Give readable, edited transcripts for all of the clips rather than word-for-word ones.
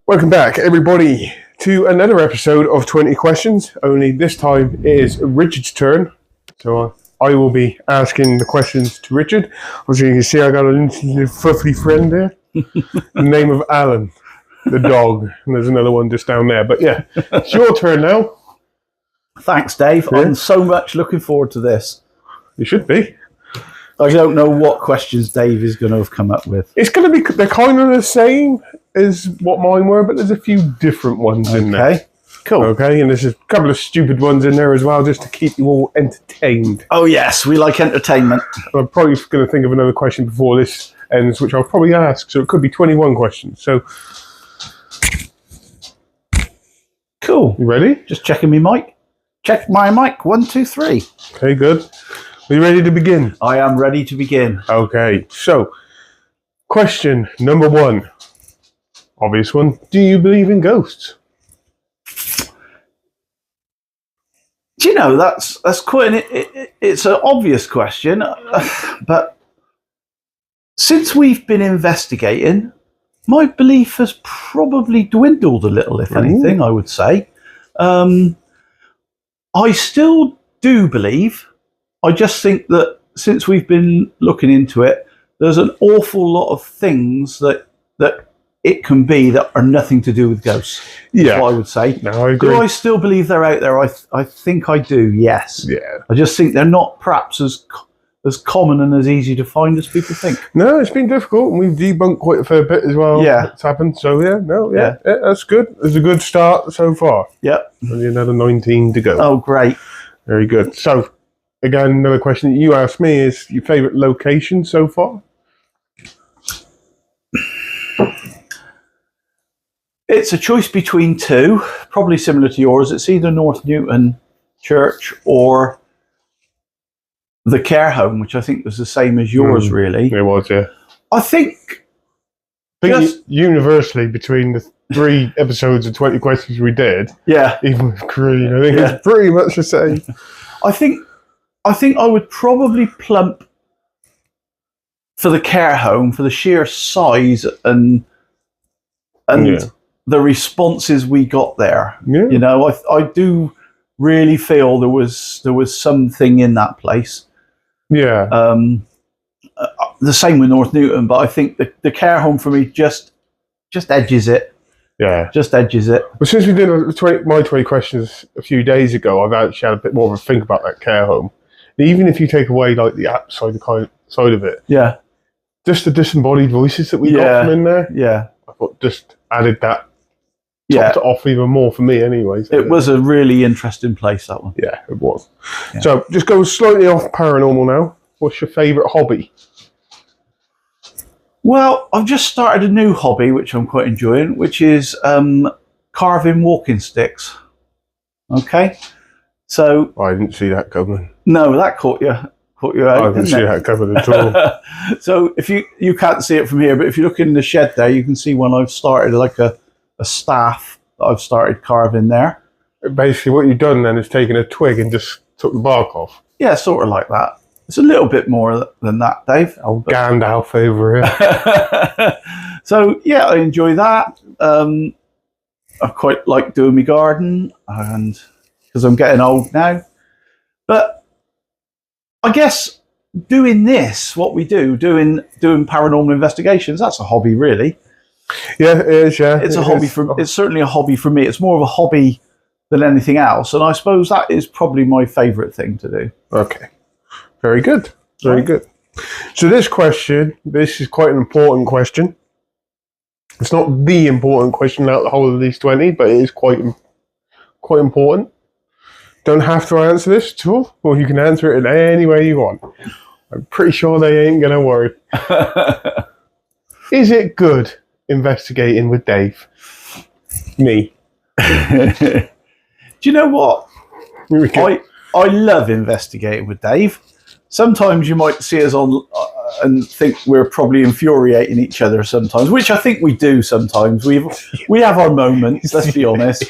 Welcome back, everybody, to another episode of 20 Questions. Only this time it is Richard's turn. So I will be asking the questions to Richard. As you can see, I got a little fluffy friend there. The name of Alan, the dog. And there's another one just down there. But yeah, it's your turn now. Thanks, Dave. Yeah. I'm so much looking forward to this. You should be. I don't know what questions Dave is going to have come up with. It's going to be, they're kind of the same as what mine were, but there's a few different ones in there. Okay, cool. Okay, and there's a couple of stupid ones in there as well, just to keep you all entertained. Oh, yes, we like entertainment. I'm probably going to think of another question before this ends, which I'll probably ask, so it could be 21 questions. So, Cool. you ready? Just checking my mic. Check my mic. 1, 2, 3. Okay, good. Are you ready to begin? I am ready to begin. Okay, so, question number 1. Obvious one. Do you believe in ghosts? Do you know, that's quite it's an obvious question, but since we've been investigating, my belief has probably dwindled a little, if anything, I would say. I still do believe. I just think that since we've been looking into it, there's an awful lot of things that it can be that are nothing to do with ghosts. Yeah. That's what I would say. No, I agree. Do I still believe they're out there? I think I do, yes. Yeah. I just think they're not perhaps as common and as easy to find as people think. No, it's been difficult, and we've debunked quite a fair bit as well. Yeah. It's happened, so yeah, that's good. It's a good start so far. Yep. Only another 19 to go. Oh, great. Very good. So, again, another question that you asked me is your favourite location so far? It's a choice between two, probably similar to yours. It's either North Newton Church or the care home, which I think was the same as yours, really. It was, yeah. I think universally, between the 3 episodes of 20 Questions we did, yeah, even with Green, I think it's pretty much the same. I think I would probably plump for the care home for the sheer size and the responses we got there. Yeah. You know, I do really feel there was something in that place. Yeah. The same with North Newton, but I think the care home for me just edges it. Yeah. Just edges it. Well, since we did my 20 Questions a few days ago, I've actually had a bit more of a think about that care home. And even if you take away like the app side of it, Yeah. just the disembodied voices that we got from in there, Yeah. I thought just added that Yeah. topped it off even more for me anyways. It was a really interesting place, that one. Yeah, it was. Yeah. So just go slightly off paranormal now. What's your favourite hobby? Well, I've just started a new hobby, which I'm quite enjoying, which is carving walking sticks. Okay? So... I didn't see that coming. No, that caught you out, I didn't see that coming at all. So if you can't see it from here, but if you look in the shed there, you can see when I've started like a staff that I've started carving there. Basically what you've done then is taken a twig and just took the bark off. Yeah, sort of like that. It's a little bit more than that, Dave. Old Gandalf over here. So yeah, I enjoy that. I quite like doing my garden, and because I'm getting old now. But I guess doing this, what we do, doing paranormal investigations, that's a hobby, really. Yeah, it is. Yeah, It's a hobby it's certainly a hobby for me. It's more of a hobby than anything else, and I suppose that is probably my favourite thing to do. Okay, very good, very good. So this is quite an important question. It's not the important question out of the whole of these 20, but it is quite important. Don't have to answer this at all, or you can answer it in any way you want. I'm pretty sure they ain't gonna worry. Is it good investigating with Dave? Me. Do you know what? I love investigating with Dave. Sometimes you might see us on and think we're probably infuriating each other sometimes, which I think we do sometimes. We have our moments, let's be honest.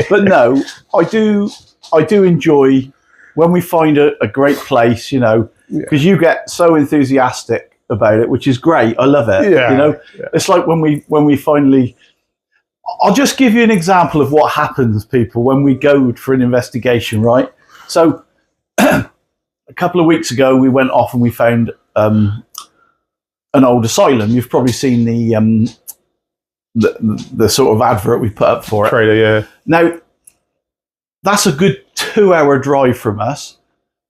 But no, I do enjoy when we find a great place, you know, because you get so enthusiastic about it, which is great. I love it. Yeah, you know, it's like when we finally I'll just give you an example of what happens, people, when we go for an investigation, right? So a couple of weeks ago, we went off and we found an old asylum. You've probably seen the sort of advert we put up for it. Trailer, yeah. Now, that's a good 2-hour drive from us.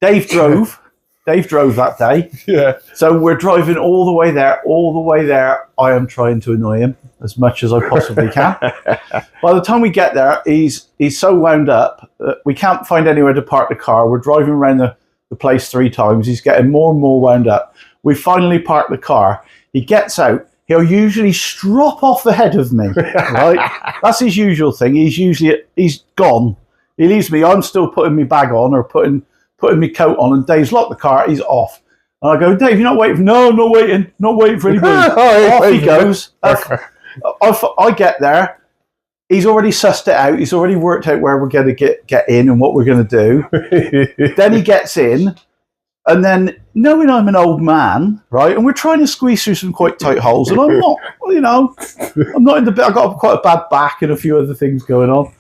Dave drove that day. Yeah. So we're driving all the way there. I am trying to annoy him as much as I possibly can. By the time we get there, he's so wound up that we can't find anywhere to park the car. We're driving around the place 3 times. He's getting more and more wound up. We finally park the car. He gets out. He'll usually strop off ahead of me. Right? That's his usual thing. He's gone. He leaves me. I'm still putting my bag on or putting my coat on, and Dave's locked the car. He's off. And I go, Dave, you're not waiting? No, I'm not waiting. Not waiting for anybody. Off he goes. I get there. He's already sussed it out. He's already worked out where we're going to get in and what we're going to do. Then he gets in, and then knowing I'm an old man, right, and we're trying to squeeze through some quite tight holes, and I'm not, I'm not in the bit. I've got quite a bad back and a few other things going on.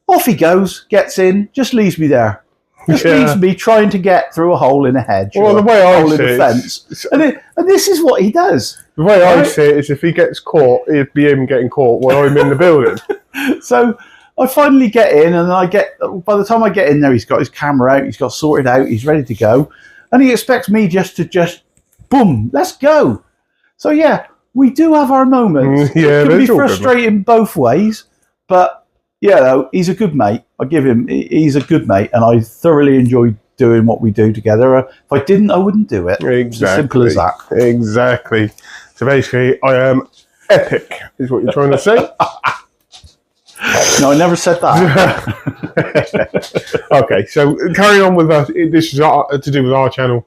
Off he goes, gets in, just leaves me there. Just leaves me trying to get through a hole in a hedge, or the way a hole in a fence. And this is what he does. The way I see it is if he gets caught, it'd be him getting caught while I'm in the building. So I finally get in, and by the time I get in there, he's got his camera out, he's got sorted out, he's ready to go. And he expects me just boom, let's go. So yeah, we do have our moments. It can be frustrating both ways, but yeah, though, he's a good mate. He's a good mate, and I thoroughly enjoy doing what we do together. If I didn't, I wouldn't do it. Exactly. It's as simple as that. Exactly. So basically, I am epic, is what you're trying to say. No, I never said that. Okay, so carrying on with us. This is to do with our channel.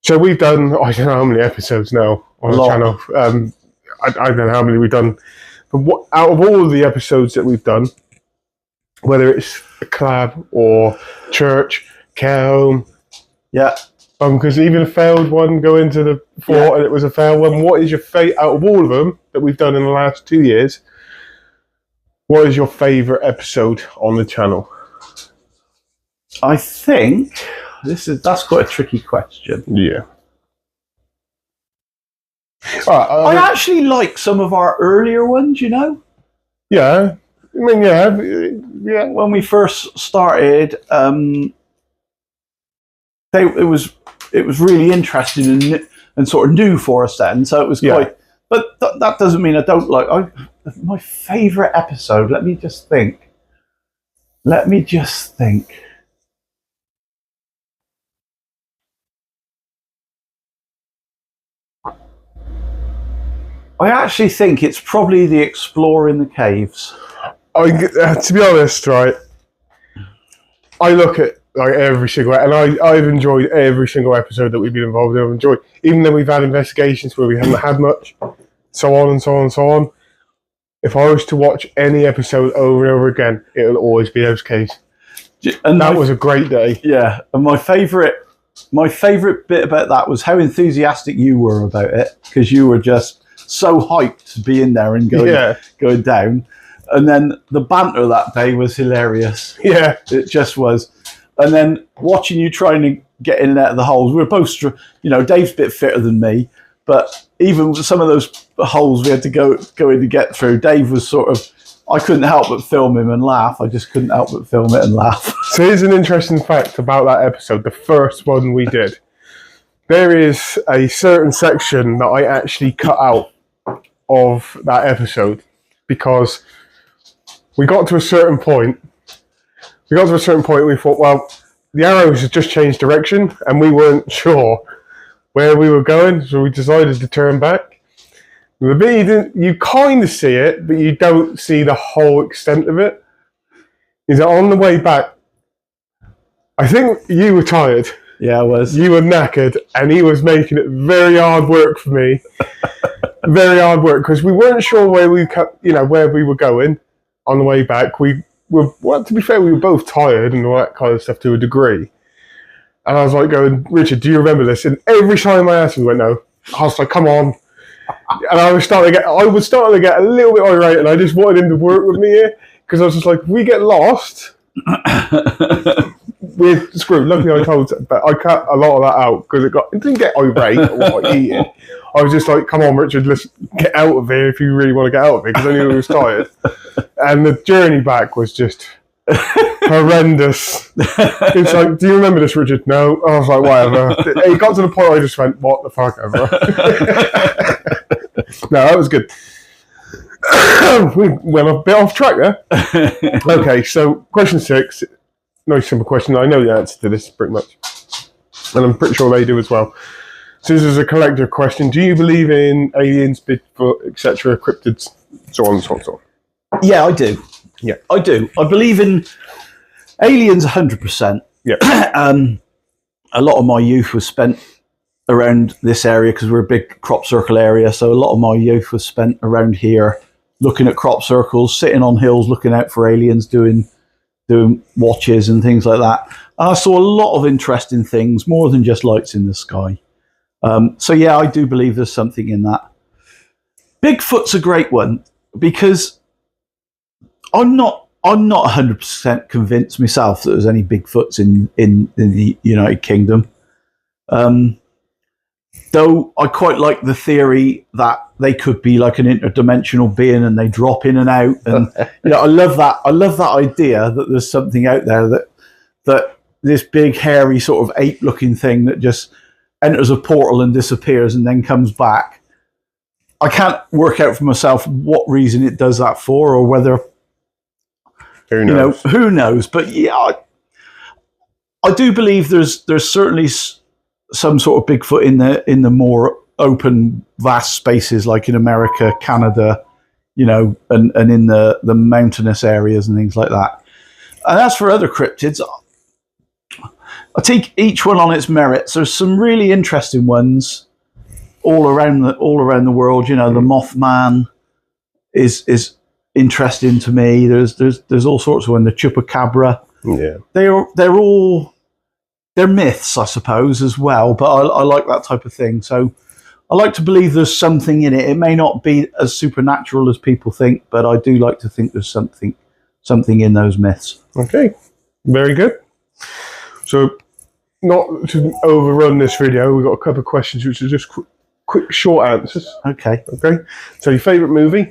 So we've done, I don't know how many episodes now on the channel. I don't know how many we've done. But out of all of the episodes that we've done, whether it's a collab or church, care home, because even a failed one, go into the fort and it was a failed one. What is your fate out of all of them that we've done in the last 2 years? What is your favourite episode on the channel? I think that's quite a tricky question. Yeah. I actually like some of our earlier ones, Yeah. I mean, yeah. When we first started, it was really interesting and sort of new for us then. So it was quite. But that doesn't mean I don't like. My favourite episode. Let me just think. I actually think it's probably the Explorer in the Caves. To be honest, right, I look at every single, and I've enjoyed every single episode that we've been involved in. I've enjoyed, even though we've had investigations where we haven't had much, so on and so on and so on. If I was to watch any episode over and over again, it'll always be those caves. And that was a great day. Yeah, and my favourite bit about that was how enthusiastic you were about it, because you were just so hyped to be in there and going down. And then the banter that day was hilarious. Yeah. It just was. And then watching you trying to get in and out of the holes, we were both, Dave's a bit fitter than me, but even with some of those holes we had to go in to get through, Dave was sort of, I couldn't help but film him and laugh. I just couldn't help but film it and laugh. So here's an interesting fact about that episode, the first one we did. There is a certain section that I actually cut out of that episode because we got to a certain point. We thought, well, the arrows had just changed direction and we weren't sure where we were going, so we decided to turn back. The bit you kind of see it, but you don't see the whole extent of it. Is that on the way back, I think you were tired. Yeah, I was. You were knackered, and he was making it very hard work for me. Very hard work, because we weren't sure where we were going on the way back. To be fair, we were both tired and all that kind of stuff to a degree. And I was like going, Richard, do you remember this? And every time I asked him, he went, no. I was like, come on. And I was starting to get a little bit irate, and I just wanted him to work with me here because I was just like, if we get lost, we're screwed. Luckily, I cut a lot of that out because it didn't get irate or what I eating. I was just like, come on, Richard, let's get out of here if you really want to get out of here, because I knew he was tired. And the journey back was just horrendous. It's like, do you remember this, Richard? No. I was like, whatever. It got to the point where I just went, what the fuck ever. No, that was good. We went a bit off track there. Okay, so question 6. Nice simple question. I know the answer to this pretty much. And I'm pretty sure they do as well. So this is a collector question. Do you believe in aliens, Bigfoot, etc., cryptids, so on and so on and so on? Yeah, I do. Yeah. I do. I believe in aliens 100%. Yeah. A lot of my youth was spent around this area because we're a big crop circle area. So a lot of my youth was spent around here looking at crop circles, sitting on hills, looking out for aliens, doing watches and things like that. And I saw a lot of interesting things, more than just lights in the sky. So yeah, I do believe there's something in that. Bigfoot's a great one because I'm not 100% convinced myself that there's any Bigfoots in the United Kingdom. Though I quite like the theory that they could be like an interdimensional being and they drop in and out. And I love that. I love that idea that there's something out there that this big hairy sort of ape-looking thing that just enters a portal and disappears and then comes back. I can't work out for myself what reason it does that for, or whether who knows. Who knows? But yeah, I do believe there's certainly some sort of Bigfoot in the more open, vast spaces like in America, Canada, and in the mountainous areas and things like that. And as for other cryptids, I take each one on its merits. There's some really interesting ones all around the world. The Mothman is interesting to me. There's all sorts of ones. The Chupacabra. Yeah, they're myths, I suppose, as well. But I like that type of thing. So I like to believe there's something in it. It may not be as supernatural as people think, but I do like to think there's something in those myths. Okay, very good. So, not to overrun this video, we've got a couple of questions which are just quick short answers. Okay. So, your favourite movie?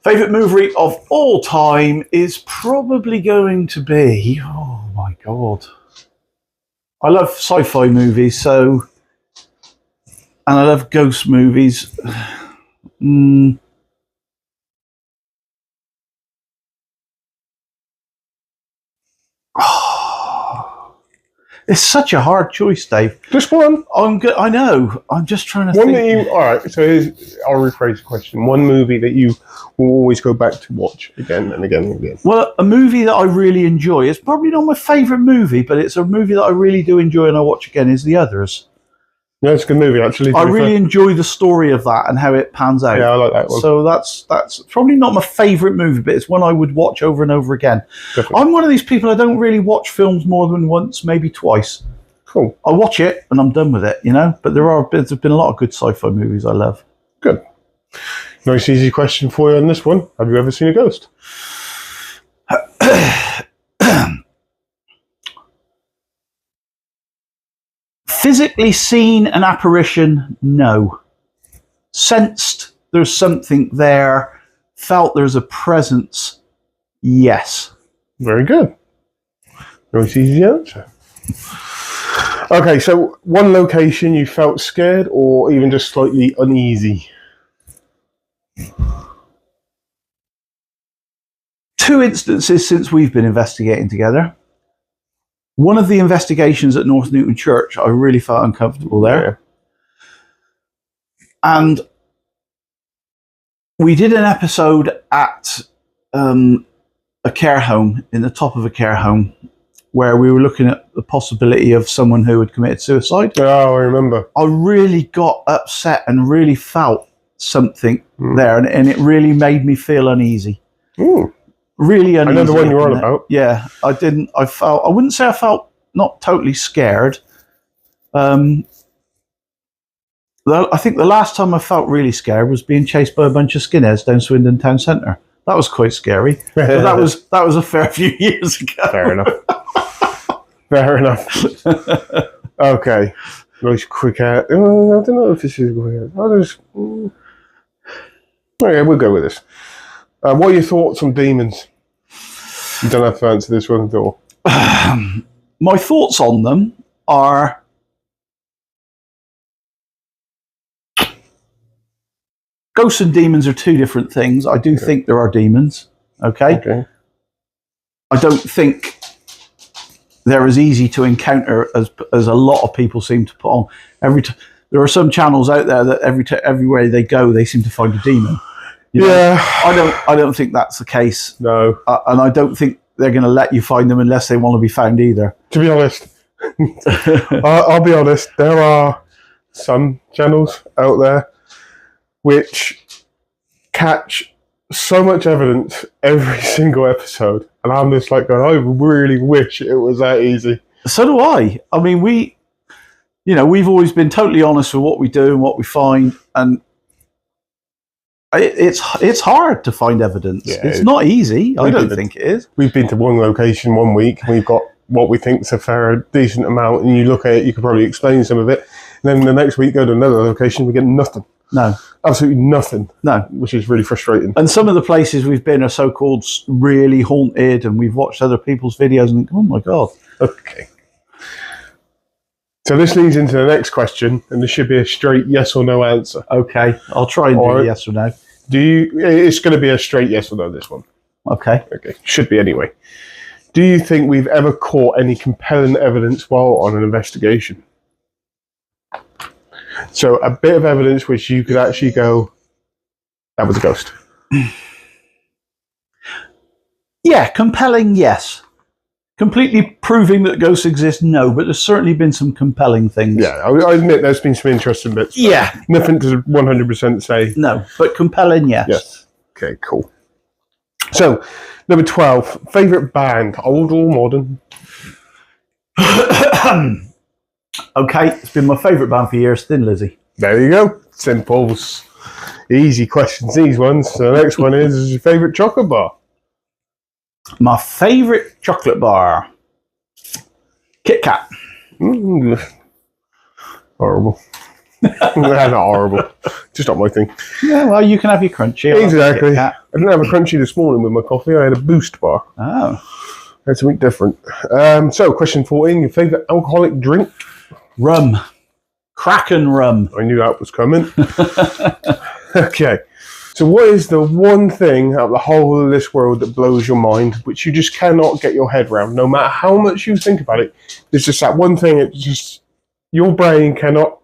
Favourite movie of all time is probably going to be... Oh, my God. I love sci-fi movies, and I love ghost movies. It's such a hard choice, Dave. Just one. I know. I'm just trying to think. All right. So I'll rephrase the question. One movie that you will always go back to watch again and again and again. Well, a movie that I really enjoy. It's probably not my favourite movie, but it's a movie that I really do enjoy and I watch again. Is The Others. Yeah, it's a good movie, actually. I really enjoy the story of that and how it pans out. Yeah, I like that one. So that's probably not my favourite movie, but it's one I would watch over and over again. Definitely. I'm one of these people, I don't really watch films more than once, maybe twice. Cool. I watch it and I'm done with it, But there's been a lot of good sci-fi movies I love. Good. Nice, easy question for you on this one. Have you ever seen a ghost? Physically seen an apparition? No. Sensed there's something there? Felt there's a presence? Yes. Very good. Nice, easy answer. Okay, so one location you felt scared or even just slightly uneasy? 2 instances since we've been investigating together. One of the investigations at North Newton Church, I really felt uncomfortable there. Yeah. And we did an episode at a care home, in the top of a care home, where we were looking at the possibility of someone who had committed suicide. Oh, I remember. I really got upset and really felt something there, and it really made me feel uneasy. Ooh. Really uneasy. I know the one you're on about. Yeah, I wouldn't say I felt not totally scared. There I think the last time I felt really scared was being chased by a bunch of skinheads down Swindon Town Centre. That was quite scary. But that was a fair few years ago. Fair enough. Fair enough. Okay. Nice quick out. I don't know if this is quick out. Okay, we'll go with this. What are your thoughts on demons? You don't have to answer this one at all. My thoughts on them are... Ghosts and demons are two different things. I do think there are demons. Okay. I don't think they're as easy to encounter as a lot of people seem to put on. There are some channels out there that everywhere they go, they seem to find a demon. You know, I don't think that's the case. No. And I don't think they're going to let you find them unless they want to be found either. To be honest, I'll be honest. There are some channels out there which catch so much evidence every single episode, and I'm just like going, I really wish it was that easy. So do I. I mean, we've always been totally honest with what we do and what we find, and it's hard to find evidence. Yeah, it's not easy. I don't think it is. We've been to one location one week, and we've got what we think is a fair, decent amount, and you look at it, you could probably explain some of it, and then the next week go to another location, we get nothing. No. Absolutely nothing. No. Which is really frustrating. And some of the places we've been are so-called really haunted, and we've watched other people's videos and think, oh my God. Okay. So this leads into the next question, and this should be a straight yes or no answer. Okay. I'll try and do yes or no. It's going to be a straight yes or no, this one. Okay. Okay. Should be anyway. Do you think we've ever caught any compelling evidence while on an investigation? So a bit of evidence which you could actually go, that was a ghost. Yeah, compelling, yes. Completely proving that ghosts exist, no, but there's certainly been some compelling things. Yeah, I admit there's been some interesting bits. Yeah. Nothing to 100% say. No, but compelling, yes. Yes. Okay, cool. So, number 12, favourite band, old or modern? Okay, it's been my favourite band for years, Thin Lizzy. There you go. Simple. Easy questions, these ones. So the next one is your favourite chocolate bar? My favourite chocolate bar? Kit Kat. Horrible. Not horrible. Just not my thing. Yeah, well, you can have your crunchy. Exactly. I didn't have a crunchy this morning with my coffee. I had a Boost bar. Oh. I had something different. So, question 14, your favourite alcoholic drink? Rum. Kraken rum. I knew that was coming. Okay. So what is the one thing out of the whole of this world that blows your mind, which you just cannot get your head around, no matter how much you think about it? There's just that one thing that just your brain cannot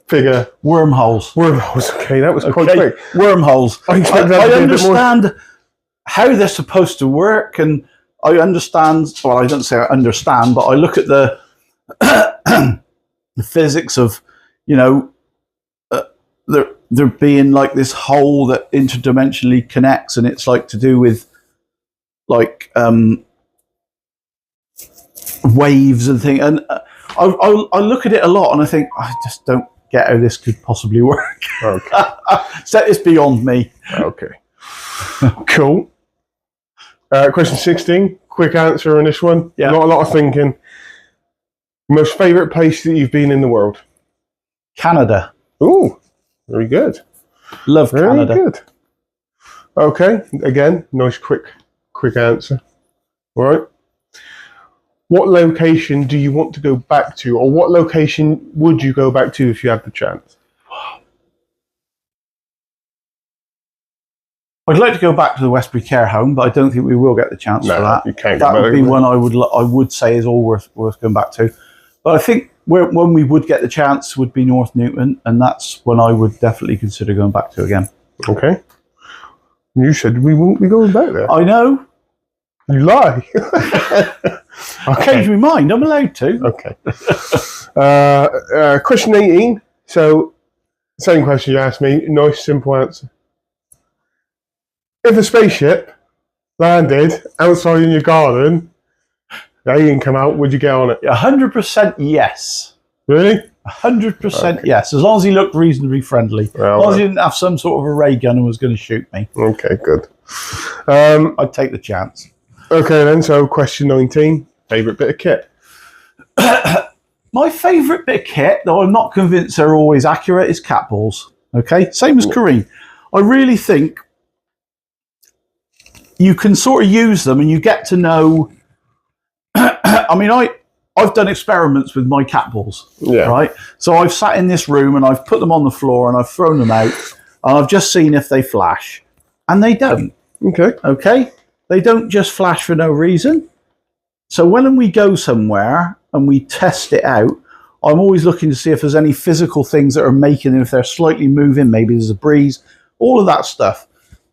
figure. Wormholes. Wormholes. Okay, that was quite quick. Wormholes. I understand how they're supposed to work, and I understand. Well, I don't say I understand, but I look at the the physics of, there being like this hole that interdimensionally connects, and it's like to do with like waves and things. And I look at it a lot, and I think I just don't get how this could possibly work. Okay, so it's beyond me. Okay, cool. Question 16. Quick answer on this one. Yeah, not a lot of thinking. Most favourite place that you've been in the world? Canada. Ooh, very good. Love Canada. Very good. Okay, again, nice quick answer. All right. What location do you want to go back to, or what location would you go back to if you had the chance? I'd like to go back to the Westbury Care Home, but I don't think we will get the chance for that. You can't. That would be one I would say is all worth going back to. But I think when we would get the chance would be North Newton, and that's when I would definitely consider going back to again. Okay. You said we won't be going back there. I know. You lie. Okay. Change my mind. I'm allowed to. Okay. Question 18. So, same question you asked me. Nice, simple answer. If a spaceship landed outside in your garden, the alien come out, would you get on it? 100% yes. Really? 100% yes, as long as he looked reasonably friendly. Well, as long as he didn't have some sort of a ray gun and was going to shoot me. Okay, good. I'd take the chance. Okay then, so question 19. Favourite bit of kit? My favourite bit of kit, though I'm not convinced they're always accurate, is cat balls. Okay, same as Kareem. I really think you can sort of use them and you get to know... I mean, I've done experiments with my cat balls, right? So I've sat in this room and I've put them on the floor and I've thrown them out and I've just seen if they flash. And they don't. Okay? They don't just flash for no reason. So when we go somewhere and we test it out, I'm always looking to see if there's any physical things that are making them, if they're slightly moving, maybe there's a breeze, all of that stuff.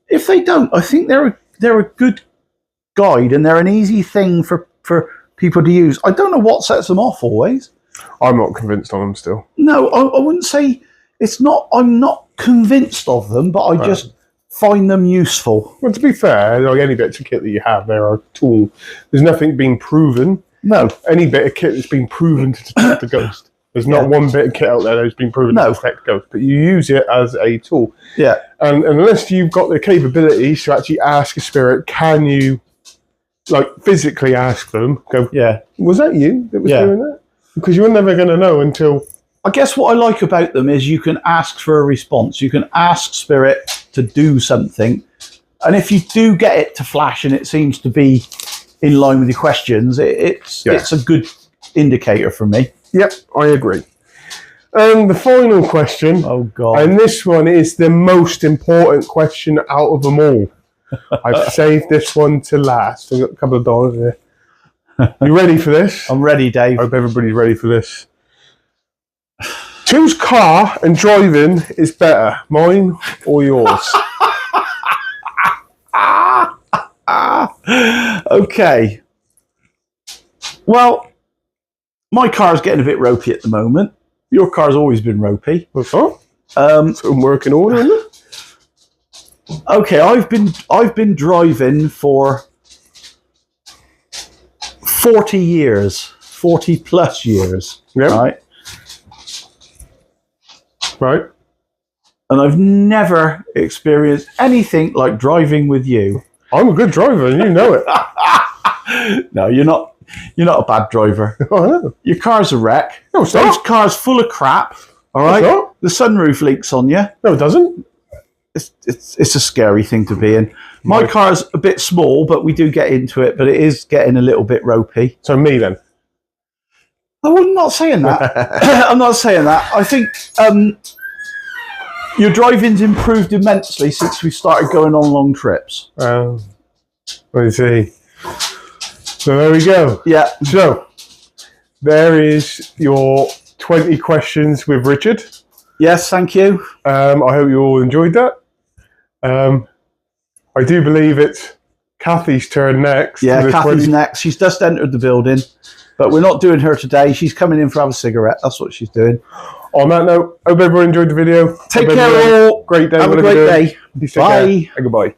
If they don't, I think they're a good guide and they're an easy thing for people to use. I don't know what sets them off always. I'm not convinced on them still. No, I wouldn't say it's not. I'm not convinced of them, but I just find them useful. Well, to be fair, like any bits of kit that you have, they're a tool. There's nothing being proven. No. Any bit of kit that's been proven to detect a ghost. There's not one bit of kit out there that's been proven to detect a ghost, but you use it as a tool. Yeah. And unless you've got the capabilities to actually ask a spirit, can you, like, physically ask them, go, was that you that was doing that? Because you're never going to know until... I guess what I like about them is you can ask for a response. You can ask spirit to do something. And if you do get it to flash and it seems to be in line with your questions, it's a good indicator for me. Yep, I agree. And the final question. Oh, God. And this one is the most important question out of them all. I've saved this one to last. I've got a couple of dollars here. You ready for this? I'm ready, Dave. I hope everybody's ready for this. Whose car and driving is better, mine or yours? Okay. Well, my car's getting a bit ropey at the moment. Your car's always been ropey. What's that? So I'm working order, isn't it? Okay, I've been driving for 40 years, 40 plus years. Right. Right. And I've never experienced anything like driving with you. I'm a good driver, and you know it. No, you're not. You're not a bad driver. Oh, I know. Your car's a wreck. No, it's Dave's not. car's full of crap. All right. The sunroof leaks on you. No, it doesn't. It's a scary thing to be in. My car's a bit small, but we do get into it. But it is getting a little bit ropey. So me then. I'm not saying that. I'm not saying that. I think your driving's improved immensely since we started going on long trips. Let me see. So there we go. Yeah. So there is your 20 questions with Richard. Yes, thank you. I hope you all enjoyed that. I do believe it's Kathy's turn next. Yeah, Kathy's next. She's just entered the building, but we're not doing her today. She's coming in for have a cigarette. That's what she's doing. On that note, hope everyone enjoyed the video. Take care all. Great day. Have a great day. Bye. Goodbye.